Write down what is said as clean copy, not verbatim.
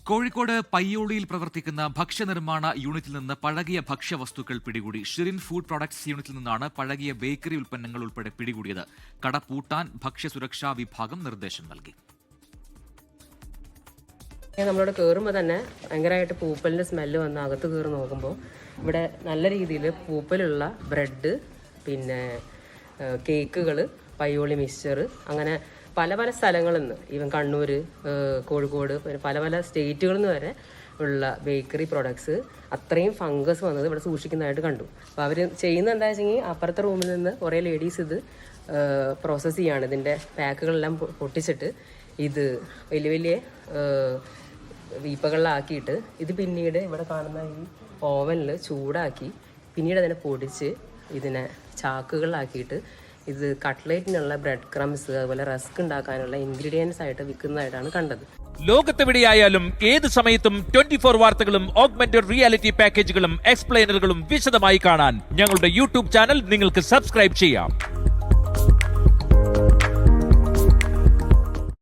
കോഴിക്കോട് പയ്യോളിയിൽ പ്രവർത്തിക്കുന്ന ഭക്ഷ്യനിർമ്മാണ യൂണിറ്റിൽ നിന്ന് പഴകിയ ഭക്ഷ്യവസ്തുക്കൾ പിടികൂടി. ഷിറിൻ ഫുഡ് പ്രൊഡക്ട്സ് യൂണിറ്റിൽ നിന്നാണ് പഴകിയ ബേക്കറി ഉൽപ്പന്നങ്ങൾ ഉൾപ്പെടെ പിടികൂടിയത്. കട പൂട്ടാൻ ഭക്ഷ്യസുരക്ഷാ വിഭാഗം നിർദ്ദേശം നൽകി. നമ്മളോട് കയറുമ്പോൾ തന്നെ ഭയങ്കരമായിട്ട് പൂപ്പലിൻ്റെ സ്മെല്ല് വന്ന് അകത്ത് കയറി നോക്കുമ്പോൾ ഇവിടെ നല്ല രീതിയിൽ പൂപ്പലുള്ള ബ്രെഡ്, പിന്നെ കേക്കുകൾ, പയ്യോളി മിക്സ്ചർ, അങ്ങനെ പല പല സ്ഥലങ്ങളിൽ നിന്ന്, ഈവൻ കണ്ണൂർ, കോഴിക്കോട്, പിന്നെ പല പല സ്റ്റേറ്റുകളിൽ നിന്ന് വരെ ഉള്ള ബേക്കറി പ്രൊഡക്ട്സ് അത്രയും ഫംഗസ് വന്നത് ഇവിടെ സൂക്ഷിക്കുന്നതായിട്ട് കണ്ടു. അപ്പോൾ അവർ ചെയ്യുന്നത് എന്താ വെച്ചെങ്കിൽ അപ്പുറത്തെ റൂമിൽ നിന്ന് കുറേ ലേഡീസ് ഇത് പ്രോസസ്സ് ചെയ്യാണ്. ഇതിൻ്റെ പാക്കുകളെല്ലാം പൊട്ടിച്ചിട്ട് ഇത് വലിയ വലിയ വീപ്പകളിലാക്കിയിട്ട് ഇത് പിന്നീട് ഇവിടെ കാണുന്ന ഈ ഓവനിൽ ചൂടാക്കി പിന്നീട് അതിനെ പൊടിച്ച് ഇതിനെ ചാക്കുകളിലാക്കിയിട്ട് ഇത് കട്ട്ലേറ്റിനുള്ള ബ്രെഡ് ക്രംസ്, അതുപോലെ റസ്ക് ഉണ്ടാക്കാനുള്ള ഇൻഗ്രീഡിയൻസ് ആയിട്ട് വിൽക്കുന്നതായിട്ടാണ് കണ്ടത്. ലോകത്തെവിടെയായാലും ഏത് സമയത്തും 24 വാർത്തകളും ഓഗ്മെന്റഡ് റിയാലിറ്റി പാക്കേജുകളും എക്സ്പ്ലെയിനറുകളും വിശദമായി കാണാൻ ഞങ്ങളുടെ യൂട്യൂബ് ചാനൽ നിങ്ങൾക്ക് സബ്സ്ക്രൈബ് ചെയ്യാം.